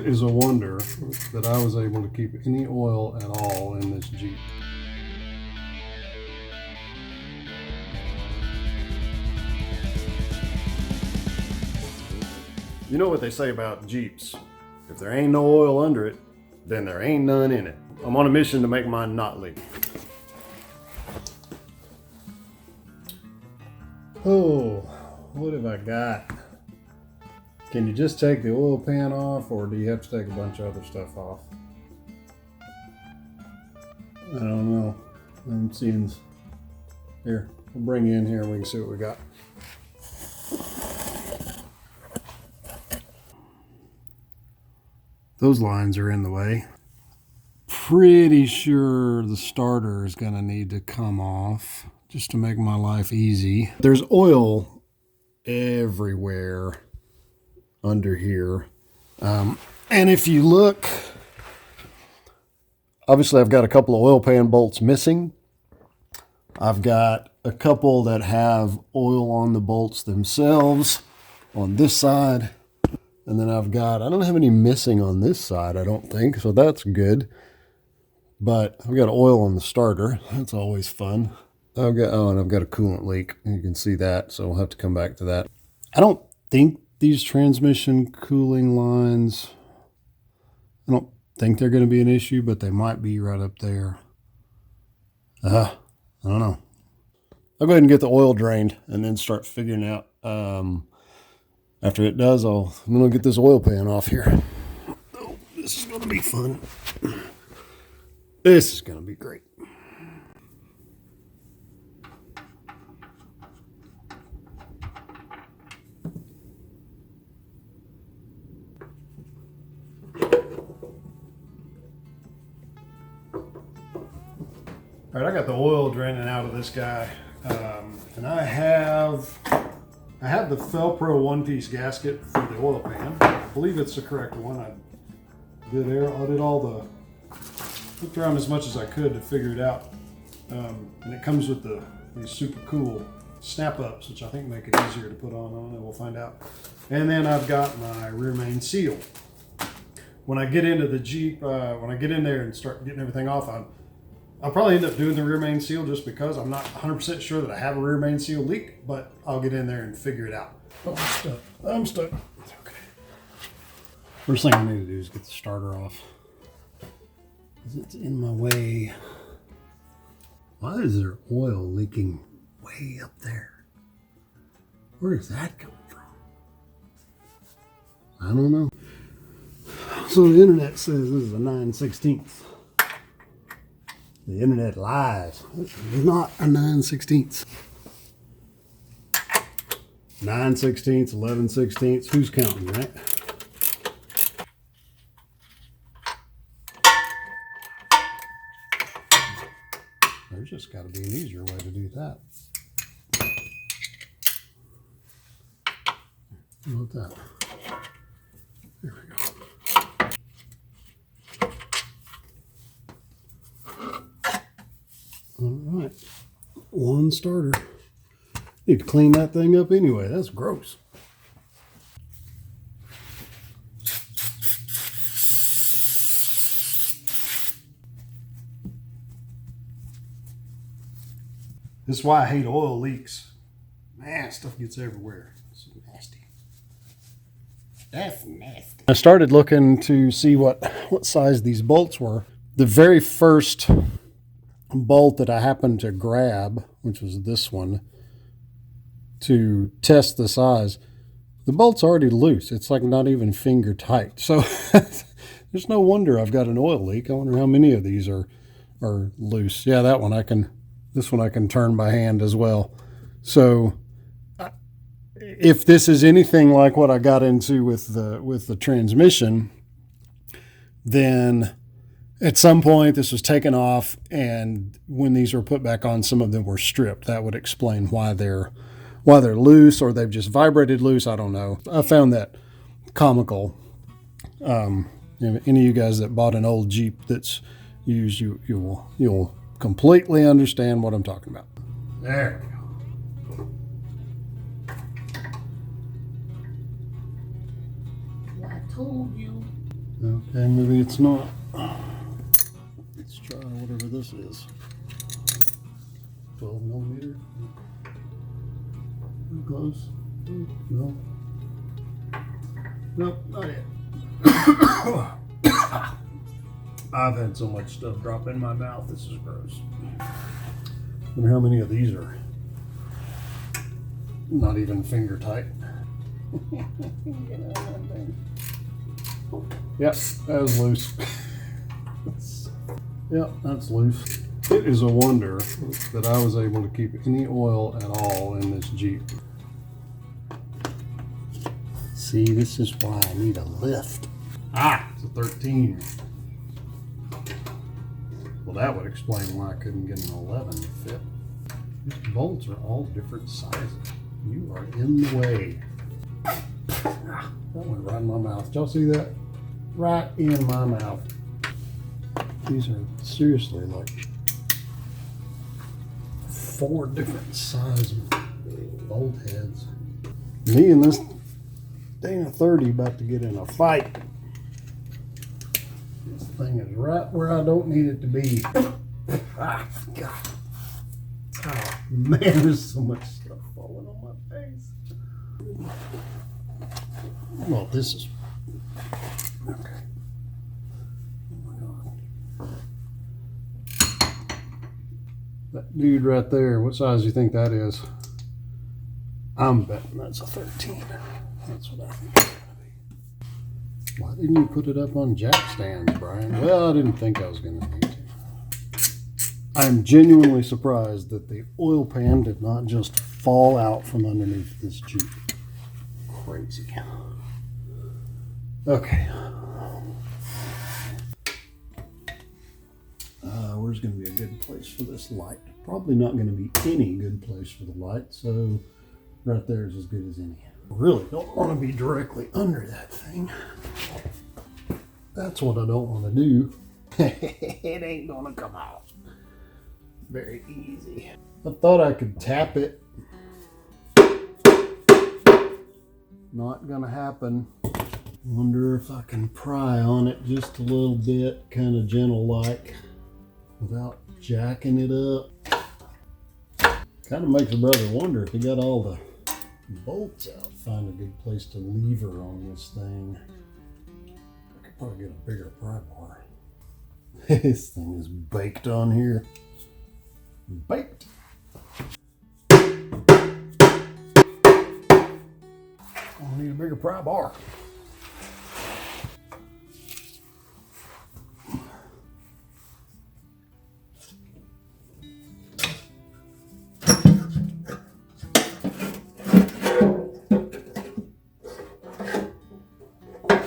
It is a wonder that I was able to keep any oil at all in this Jeep. You know what they say about Jeeps? If there ain't no oil under it, then there ain't none in it. I'm on a mission to make mine not leak. Oh, what have I got? Can you just take the oil pan off, or do you have to take a bunch of other stuff off? I don't know. I'm seeing. Here, we'll bring you in here and we can see what we got. Those lines are in the way. Pretty sure the starter is gonna need to come off just to make my life easy. There's oil everywhere under here. And if you look, obviously I've got a couple of oil pan bolts missing. I've got a couple that have oil on the bolts themselves on this side. And then I don't have any missing on this side, I don't think, so that's good. But I've got oil on the starter. That's always fun. And I've got a coolant leak. You can see that, so we'll have to come back to that. I don't think these transmission cooling lines, I don't think they're going to be an issue, but they might be right up there. I don't know. I'll go ahead and get the oil drained and then start figuring out. After it does, I'm going to get this oil pan off here. Oh, this is going to be fun. This is going to be great. All right, I got the oil draining out of this guy. And I have the Felpro one-piece gasket for the oil pan. I believe it's the correct one. I did looked around as much as I could to figure it out. And it comes with these super cool snap-ups, which I think make it easier to put on, and we'll find out. And then I've got my rear main seal. When I get into the Jeep, when I get in there and start getting everything off, I'll probably end up doing the rear main seal just because I'm not 100% sure that I have a rear main seal leak, but I'll get in there and figure it out. Oh, I'm stuck. It's okay. First thing I need to do is get the starter off, because it's in my way. Why is there oil leaking way up there? Where is that coming from? I don't know. So the internet says this is a 9/16. The internet lies. This is not a 9/16. 9/16, 11/16. Who's counting, right? There's just got to be an easier way to do that. How about that? There we go. All right, one starter. Need to clean that thing up anyway. That's gross. This is why I hate oil leaks. Man, stuff gets everywhere. It's nasty. That's nasty. I started looking to see what size these bolts were. The very first bolt that I happened to grab, which was this one, to test the size, the bolt's already loose. It's like not even finger tight. So there's no wonder I've got an oil leak. I wonder how many of these are loose. Yeah, that one this one I can turn by hand as well. So if this is anything like what I got into with the transmission, then at some point this was taken off, and when these were put back on, some of them were stripped. That would explain why they're loose, or they've just vibrated loose. I don't know. I found that comical. Any of you guys that bought an old Jeep that's used, you'll completely understand what I'm talking about. There we go. I told you. Okay, maybe it's not. Let's try whatever this is. 12 millimeter. Close. No. Nope, not it. I've had so much stuff drop in my mouth. This is gross. I wonder how many of these are not even finger tight. Yep, that was loose. Yep, that's loose. It is a wonder that I was able to keep any oil at all in this Jeep. See, this is why I need a lift. Ah, it's a 13. Well, that would explain why I couldn't get an 11 to fit. These bolts are all different sizes. You are in the way. Ah, that went right in my mouth. Did y'all see that? Right in my mouth. These are seriously like 4 different size bolt heads. Me and this Dana 30 about to get in a fight. This thing is right where I don't need it to be. Ah, God. Oh, man, there's so much stuff falling on my face. Well, this is... Okay. Oh, my God. That dude right there, what size do you think that is? I'm betting that's a 13. That's what I think it's going to be. Why didn't you put it up on jack stands, Brian? Well, I didn't think I was going to need to. I'm genuinely surprised that the oil pan did not just fall out from underneath this Jeep. Crazy. Okay. Where's going to be a good place for this light? Probably not going to be any good place for the light, so right there is as good as any. Really don't want to be directly under that thing. That's what I don't want to do. It ain't gonna come out very easy. I thought I could tap it. Not gonna happen. Wonder if I can pry on it just a little bit, kind of gentle like, without jacking it up. Kind of makes a brother wonder if he got all the bolts out. Find a good place to lever on this thing. I could probably get a bigger pry bar. This thing is baked on here. Baked. I'll need a bigger pry bar.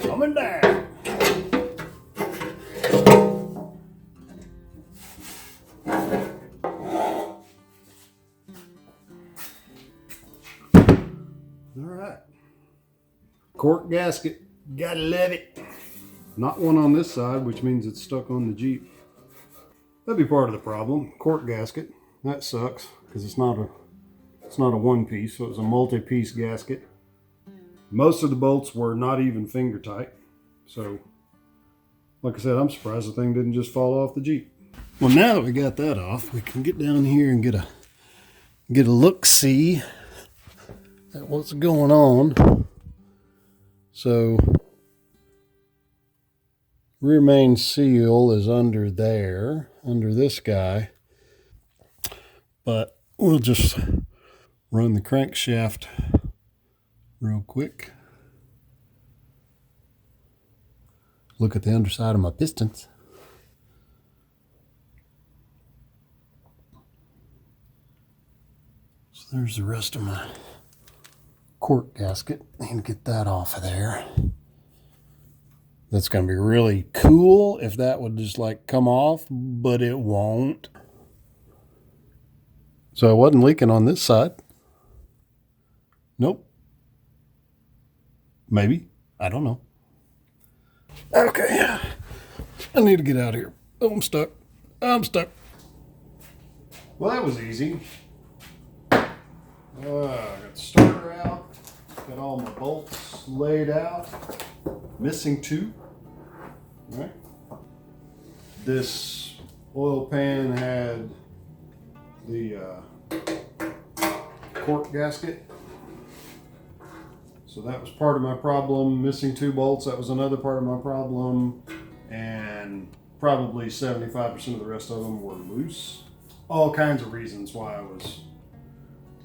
Coming down. All right. Cork gasket. Gotta love it. Not one on this side, which means it's stuck on the Jeep. That'd be part of the problem. Cork gasket. That sucks because it's not a one piece, so it's a multi-piece gasket. Most of the bolts were not even finger tight. So, like I said, I'm surprised the thing didn't just fall off the Jeep. Well, now that we got that off, we can get down here and get a look-see at what's going on. So, rear main seal is under there, under this guy. But we'll just run the crankshaft real quick. Look at the underside of my pistons. So there's the rest of my cork gasket. And get that off of there. That's going to be really cool if that would just like come off, but it won't. So it wasn't leaking on this side. Nope. Maybe. I don't know. Okay. I need to get out of here. Oh, I'm stuck. I'm stuck. Well, that was easy. I got the starter out. Got all my bolts laid out. Missing 2. All right. This oil pan had the cork gasket. So that was part of my problem. Missing 2 bolts, that was another part of my problem. And probably 75% of the rest of them were loose. All kinds of reasons why I was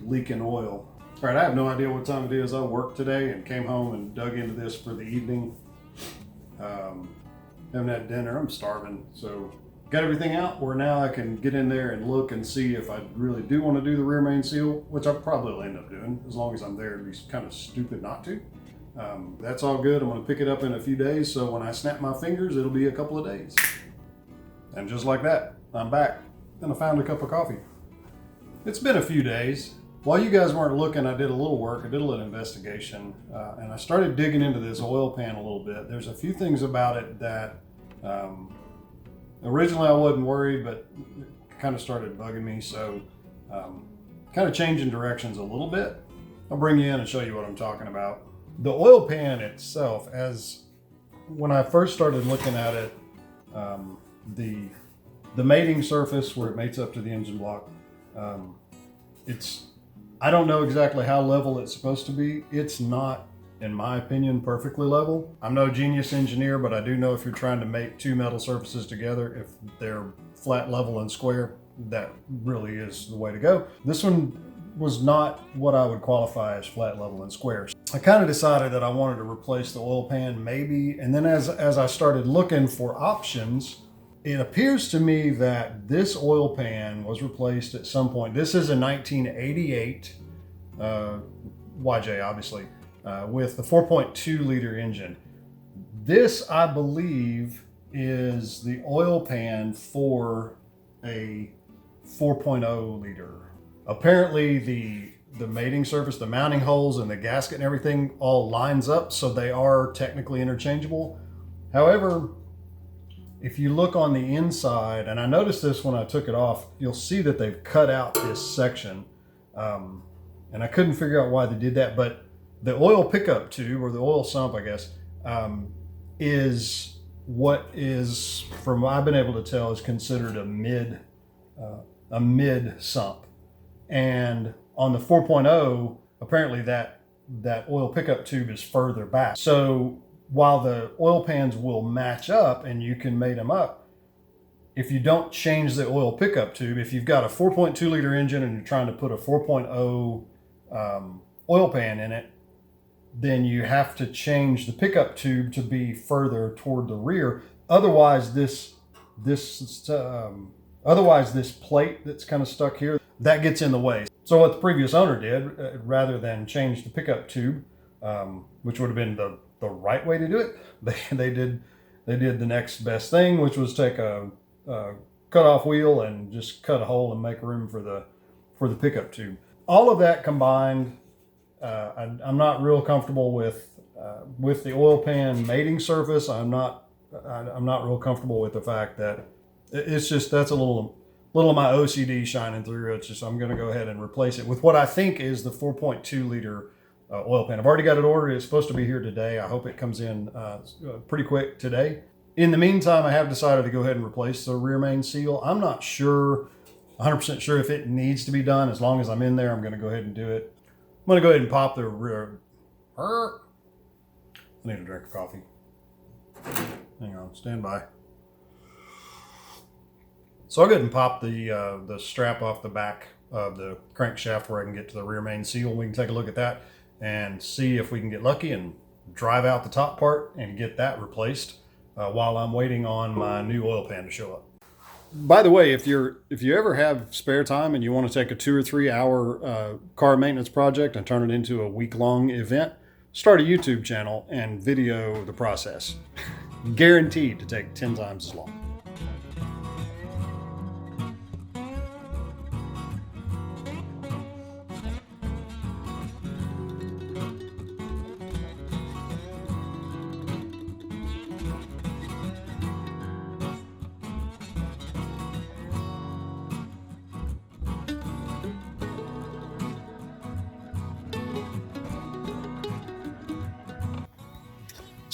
leaking oil. All right, I have no idea what time it is. I worked today and came home and dug into this for the evening. Haven't had dinner, I'm starving. So got everything out where now I can get in there and look and see if I really do want to do the rear main seal, which I probably will end up doing as long as I'm there. It'd be kind of stupid not to. That's all good. I'm going to pick it up in a few days. So when I snap my fingers, it'll be a couple of days. And just like that, I'm back and I found a cup of coffee. It's been a few days. While you guys weren't looking, I did a little work. I did a little investigation, and I started digging into this oil pan a little bit. There's a few things about it that originally I wasn't worried, but it kind of started bugging me. So kind of changing directions a little bit. I'll bring you in and show you what I'm talking about. The oil pan itself, as when I first started looking at it, the mating surface where it mates up to the engine block, I don't know exactly how level it's supposed to be. It's not, in my opinion, perfectly level. I'm no genius engineer, but I do know if you're trying to mate 2 metal surfaces together, if they're flat, level, and square, that really is the way to go. This one was not what I would qualify as flat, level, and square. I kind of decided that I wanted to replace the oil pan maybe, and then as I started looking for options, it appears to me that this oil pan was replaced at some point. This is a 1988 YJ, obviously, with the 4.2 liter engine. This, I believe, is the oil pan for a 4.0 liter. Apparently, the mating surface, the mounting holes, and the gasket and everything all lines up, so they are technically interchangeable. However, if you look on the inside, and I noticed this when I took it off, you'll see that they've cut out this section. And I couldn't figure out why they did that, but the oil pickup tube, or the oil sump, I guess, is what is, from what I've been able to tell, is considered a mid sump. And on the 4.0, apparently that oil pickup tube is further back. So while the oil pans will match up and you can mate them up, if you don't change the oil pickup tube, if you've got a 4.2 liter engine and you're trying to put a 4.0 oil pan in it, then you have to change the pickup tube to be further toward the rear. Otherwise, this plate that's kind of stuck here, that gets in the way. So what the previous owner did, rather than change the pickup tube, which would have been the right way to do it, they did the next best thing, which was take a cut-off wheel and just cut a hole and make room for the pickup tube. All of that combined, I'm not real comfortable with the oil pan mating surface. I'm not real comfortable with the fact that it's just, that's a little of my OCD shining through. It's just, I'm going to go ahead and replace it with what I think is the 4.2 liter oil pan. I've already got it ordered. It's supposed to be here today. I hope it comes in pretty quick today. In the meantime, I have decided to go ahead and replace the rear main seal. I'm not sure, 100% sure if it needs to be done. As long as I'm in there, I'm going to go ahead and do it. I'm going to go ahead and pop the rear. I need a drink of coffee. Hang on, stand by. So I'll go ahead and pop the strap off the back of the crankshaft where I can get to the rear main seal. We can take a look at that and see if we can get lucky and drive out the top part and get that replaced while I'm waiting on my new oil pan to show up. By the way, if you ever have spare time and you want to take a 2 or 3 hour car maintenance project and turn it into a week-long event, start a YouTube channel and video the process. Guaranteed to take 10 times as long.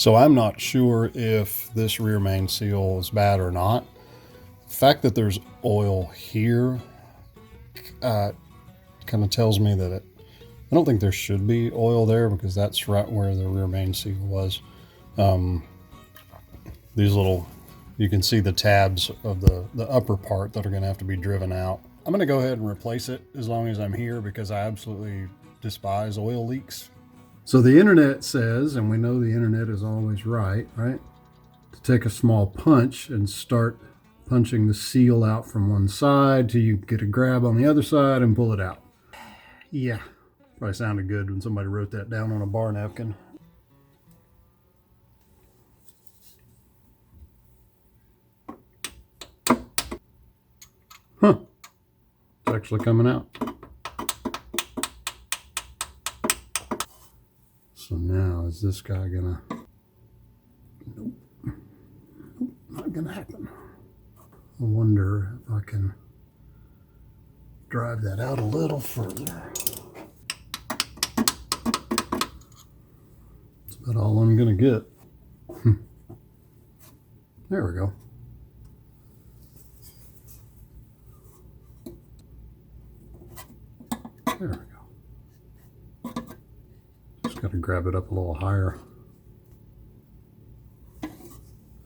So I'm not sure if this rear main seal is bad or not. The fact that there's oil here kind of tells me that I don't think there should be oil there, because that's right where the rear main seal was. These little, you can see the tabs of the upper part that are going to have to be driven out. I'm going to go ahead and replace it as long as I'm here, because I absolutely despise oil leaks. So the internet says, and we know the internet is always right, to take a small punch and start punching the seal out from one side till you get a grab on the other side and pull it out. Yeah, probably sounded good when somebody wrote that down on a bar napkin. Huh, it's actually coming out. So now, is this guy gonna... Nope. Nope, not gonna happen. I wonder if I can drive that out a little further. That's about all I'm gonna get. There we go. There we go. Just got to grab it up a little higher.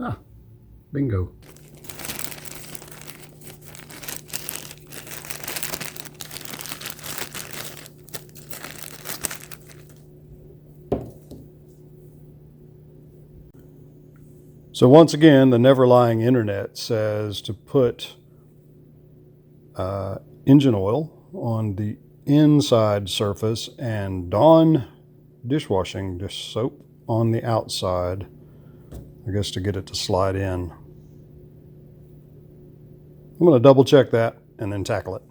Ah, bingo. So once again, the never lying internet says to put engine oil on the inside surface and Dawn dishwashing dish soap on the outside, I guess, to get it to slide in. I'm going to double check that and then tackle it.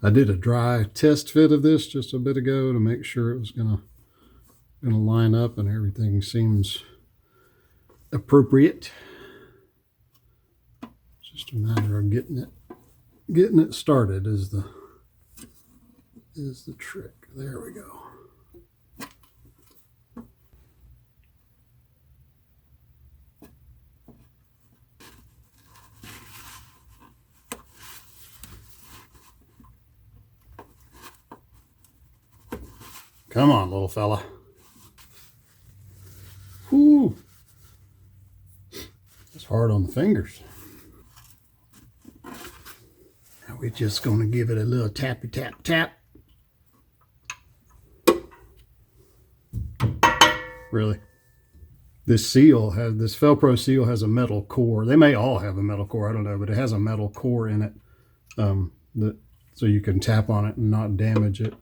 I did a dry test fit of this just a bit ago to make sure it was going to line up, and everything seems appropriate. It's just a matter of getting it started is the trick. There we go. Come on, little fella. Whoo. It's hard on the fingers. Now we're just going to give it a little tappy tap tap. Really? This Felpro seal has a metal core. They may all have a metal core, I don't know, but it has a metal core in it, so you can tap on it and not damage it.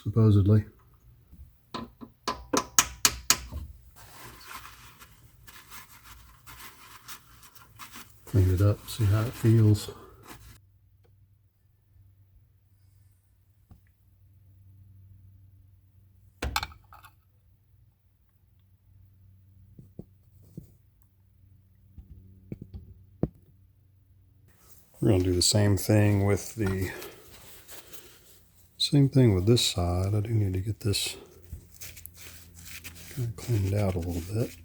Supposedly. Clean it up, see how it feels. We're going to do the same thing with this side. I do need to get this kind of cleaned out a little bit.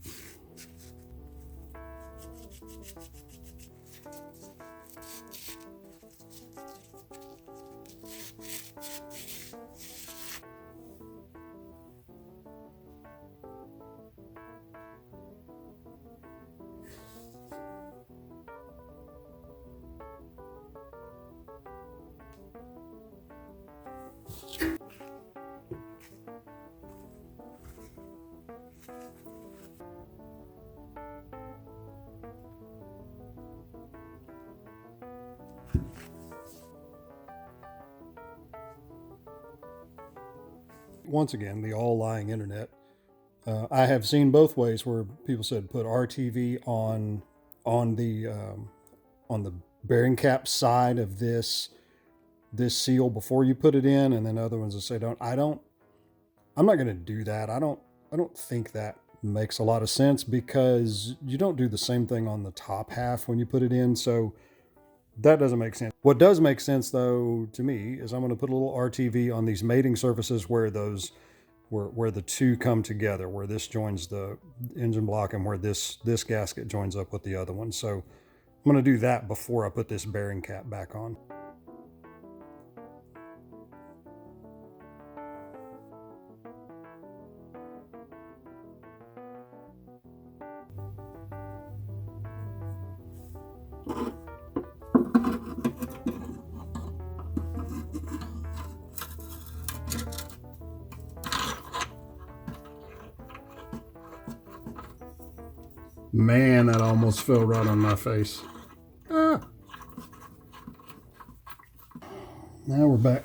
Once again, the all-lying internet. I have seen both ways where people said put RTV on the bearing cap side of this seal before you put it in, and then other ones that say don't. I'm not going to do that. I don't think that makes a lot of sense, because you don't do the same thing on the top half when you put it in. So That doesn't make sense. What does make sense though to me is I'm going to put a little RTV on these mating surfaces where where the two come together, where this joins the engine block and where this gasket joins up with the other one. So I'm going to do that before I put this bearing cap back on. Man, that almost fell right on my face. Ah. Now we're back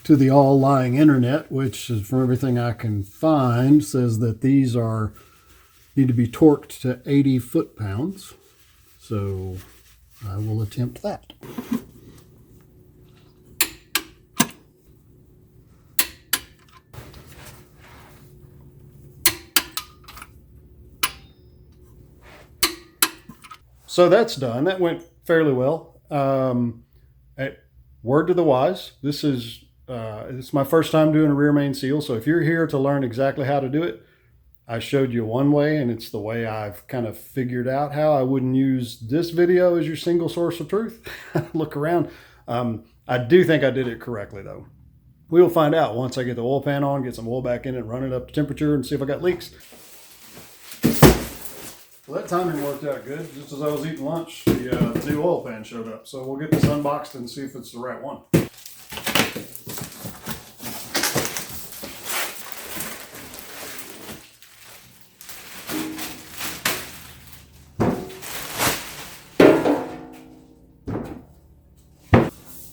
to the all-lying internet, which is, from everything I can find, says that these need to be torqued to 80 foot-pounds. So I will attempt that. So that's done. That went fairly well. Word to the wise, this is my first time doing a rear main seal. So if you're here to learn exactly how to do it, I showed you one way, and it's the way I've kind of figured out how. I wouldn't use this video as your single source of truth. Look around. I do think I did it correctly though. We will find out once I get the oil pan on, get some oil back in it, run it up to temperature and see if I got leaks. Well, that timing worked out good. Just as I was eating lunch, the new oil pan showed up. So we'll get this unboxed and see if it's the right one.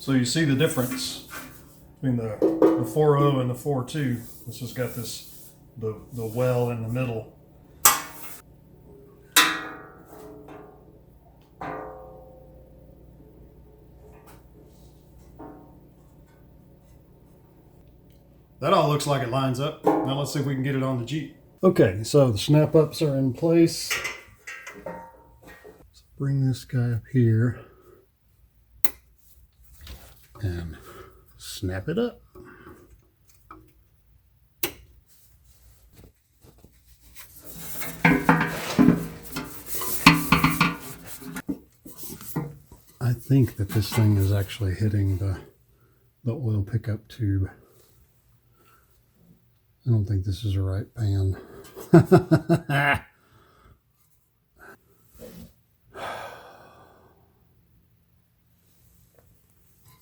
So you see the difference between the 4.0 and the 4.2. This has got the well in the middle. That all looks like it lines up. Now let's see if we can get it on the Jeep. Okay, so the snap ups are in place. Let's bring this guy up here and snap it up. I think that this thing is actually hitting the oil pickup tube. I don't think this is the right pan. I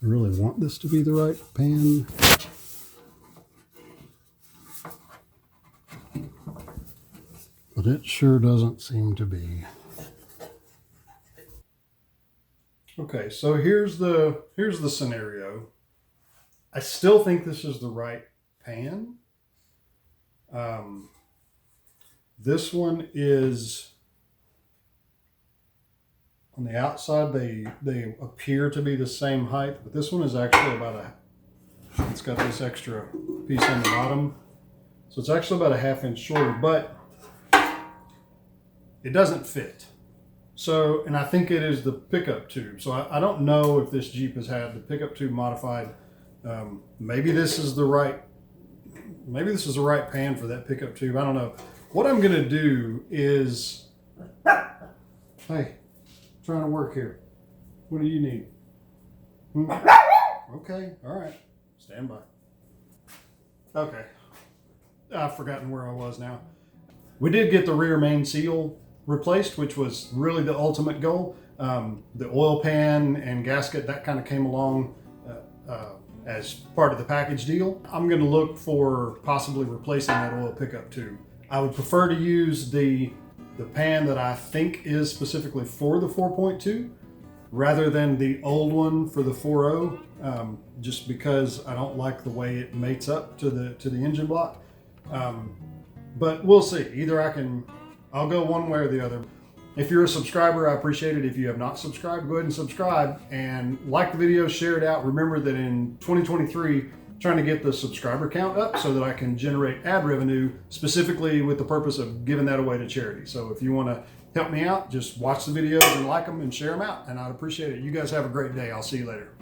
really want this to be the right pan. But it sure doesn't seem to be. Okay, so here's the scenario. I still think this is the right pan. This one is on the outside. They appear to be the same height, but this one is actually it's got this extra piece on the bottom, so it's actually about a ½ inch shorter, but it doesn't fit. So, and I think it is the pickup tube. So I don't know if this Jeep has had the pickup tube modified. Maybe this is the right pan for that pickup tube. I don't know. What I'm gonna do is, hey, trying to work here. What do you need? Okay, all right, stand by. Okay, I've forgotten where I was now. We did get the rear main seal replaced, which was really the ultimate goal. The oil pan and gasket, that kind of came along as part of the package deal. I'm going to look for possibly replacing that oil pickup tube. I would prefer to use the pan that I think is specifically for the 4.2 rather than the old one for the 4.0, just because I don't like the way it mates up to the engine block. But we'll see. Either I'll go one way or the other. If you're a subscriber, I appreciate it. If you have not subscribed, go ahead and subscribe and like the video, share it out. Remember that in 2023, trying to get the subscriber count up so that I can generate ad revenue, specifically with the purpose of giving that away to charity. So if you want to help me out, just watch the videos and like them and share them out, and I'd appreciate it. You guys have a great day. I'll see you later.